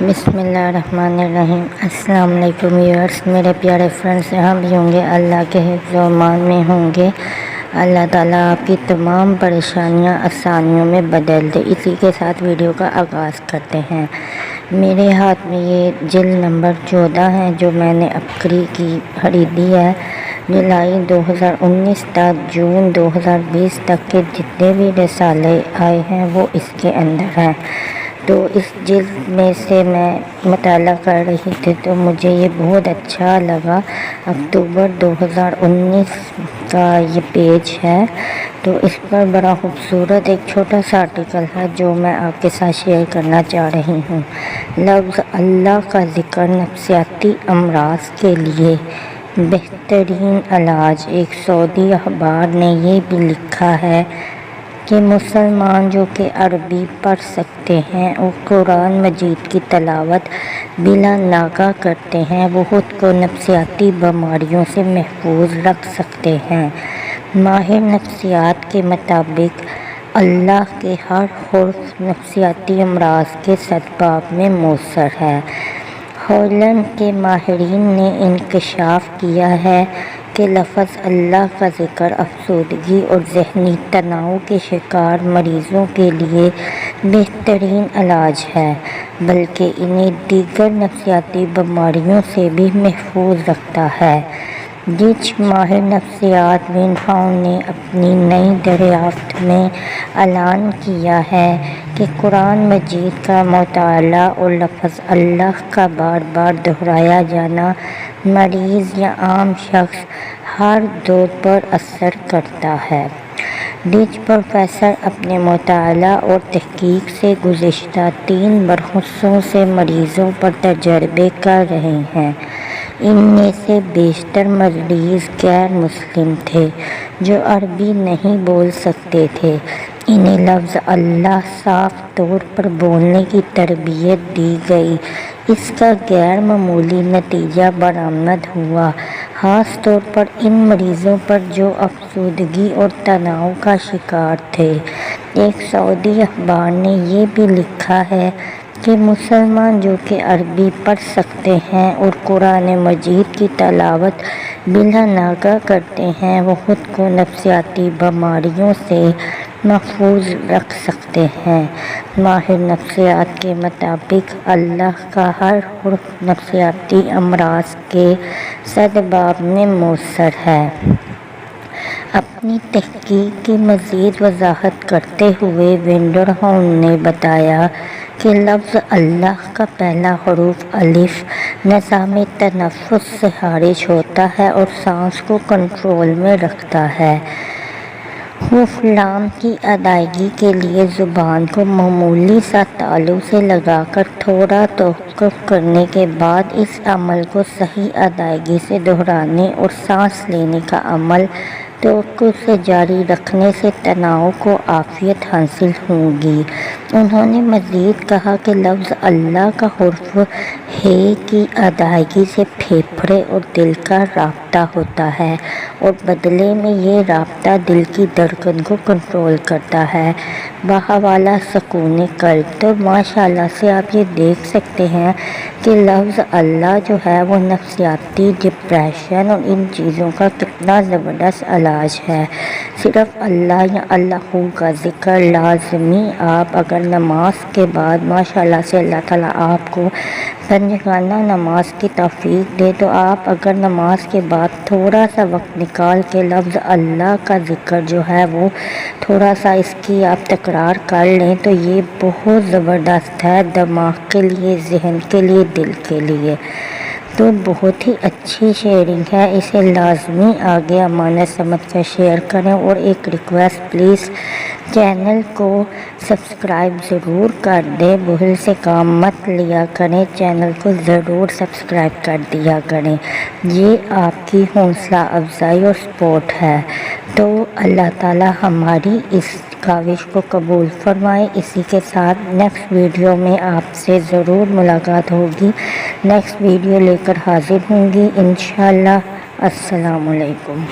بسم اللہ الرحمن الرحیم۔ السلام علیکم ویورس، میرے پیارے فرینڈس، یہاں بھی ہوں گے اللہ کے حفظ و امان میں ہوں گے۔ اللہ تعالیٰ آپ کی تمام پریشانیاں آسانیوں میں بدل دے۔ اسی کے ساتھ ویڈیو کا آغاز کرتے ہیں۔ میرے ہاتھ میں یہ جلد نمبر 14 ہے جو میں نے اپکری کی خریدی ہے۔ جولائی 2019 تک جون 2020 تک کے جتنے بھی رسالے آئے ہیں وہ اس کے اندر ہیں۔ تو اس جلد میں سے میں مطالعہ کر رہی تھی تو مجھے یہ بہت اچھا لگا۔ اکتوبر 2019 کا یہ پیج ہے، تو اس پر بڑا خوبصورت ایک چھوٹا سا آرٹیکل ہے جو میں آپ کے ساتھ شیئر کرنا چاہ رہی ہوں۔ لفظ اللہ کا ذکر نفسیاتی امراض کے لیے بہترین علاج۔ ایک سعودی اخبار نے یہ بھی لکھا ہے کہ مسلمان جو کہ عربی پڑھ سکتے ہیں اور قرآن مجید کی تلاوت بلا ناغہ کرتے ہیں، وہ خود کو نفسیاتی بیماریوں سے محفوظ رکھ سکتے ہیں۔ ماہر نفسیات کے مطابق اللہ کے ہر حرف نفسیاتی امراض کے سبب میں مؤثر ہے۔ ہالینڈ کے ماہرین نے انکشاف کیا ہے کہ لفظ اللہ کا ذکر افسردگی اور ذہنی تناؤ کے شکار مریضوں کے لیے بہترین علاج ہے، بلکہ انہیں دیگر نفسیاتی بیماریوں سے بھی محفوظ رکھتا ہے۔ ڈچ ماہر نفسیات وینڈھاؤن نے اپنی نئی دریافت میں اعلان کیا ہے کہ قرآن مجید کا مطالعہ اور لفظ اللہ کا بار بار دہرایا جانا مریض یا عام شخص ہر دو پر اثر کرتا ہے۔ ڈچ پروفیسر اپنے مطالعہ اور تحقیق سے گزشتہ 3 برسوں سے مریضوں پر تجربے کر رہے ہیں۔ ان میں سے بیشتر مریض غیر مسلم تھے جو عربی نہیں بول سکتے تھے۔ انہیں لفظ اللہ صاف طور پر بولنے کی تربیت دی گئی۔ اس کا غیر معمولی نتیجہ برآمد ہوا، خاص طور پر ان مریضوں پر جو افسردگی اور تناؤ کا شکار تھے۔ ایک سعودی اخبار نے یہ بھی لکھا ہے کہ مسلمان جو کہ عربی پڑھ سکتے ہیں اور قرآن مجید کی تلاوت بلا ناغہ کرتے ہیں، وہ خود کو نفسیاتی بیماریوں سے محفوظ رکھ سکتے ہیں۔ ماہر نفسیات کے مطابق اللہ کا ہر حرف نفسیاتی امراض کے سبب میں مؤثر ہے۔ اپنی تحقیق کی مزید وضاحت کرتے ہوئے وینڈھاؤن نے بتایا کہ لفظ اللہ کا پہلا حرف الف نظام تنفس سے خارج ہوتا ہے اور سانس کو کنٹرول میں رکھتا ہے۔ حرف لام کی ادائیگی کے لیے زبان کو معمولی سا تالو سے لگا کر تھوڑا توقف کرنے کے بعد اس عمل کو صحیح ادائیگی سے دہرانے اور سانس لینے کا عمل توقف سے جاری رکھنے سے تناؤ کو عافیت حاصل ہوگی۔ انہوں نے مزید کہا کہ لفظ اللہ کا حرف ہے کی ادائیگی سے پھیپھڑے اور دل کا رابطہ ہوتا ہے اور بدلے میں یہ رابطہ دل کی دھڑکن کو کنٹرول کرتا ہے۔ بحوالہ سکون قلب۔ تو ماشاءاللہ سے آپ یہ دیکھ سکتے ہیں کہ لفظ اللہ جو ہے وہ نفسیاتی ڈپریشن اور ان چیزوں کا کتنا زبردست علاج ہے۔ صرف اللہ یا اللہ کا ذکر لازمی آپ اگر نماز کے بعد ماشاءاللہ سے اللہ تعالیٰ آپ کو پنجگانہ نماز کی توفیق دے تو آپ اگر نماز کے بعد تھوڑا سا وقت نکال کے لفظ اللہ کا ذکر جو ہے وہ تھوڑا سا اس کی آپ تکرار کر لیں تو یہ بہت زبردست ہے دماغ کے لیے، ذہن کے لیے، دل کے لیے۔ تو بہت ہی اچھی شیئرنگ ہے، اسے لازمی آگے امانت سمجھ کر شیئر کریں۔ اور ایک ریکویسٹ، پلیز چینل کو سبسکرائب ضرور کر دیں، بھول سے کام مت لیا کریں، چینل کو ضرور سبسکرائب کر دیا کریں، یہ آپ کی حوصلہ افزائی اور سپورٹ ہے۔ تو اللہ تعالیٰ ہماری اس کاوش کو قبول فرمائے۔ اسی کے ساتھ نیکسٹ ویڈیو میں آپ سے ضرور ملاقات ہوگی، نیکسٹ ویڈیو لے کر حاضر ہوں گی انشاءاللہ۔ السلام علیکم۔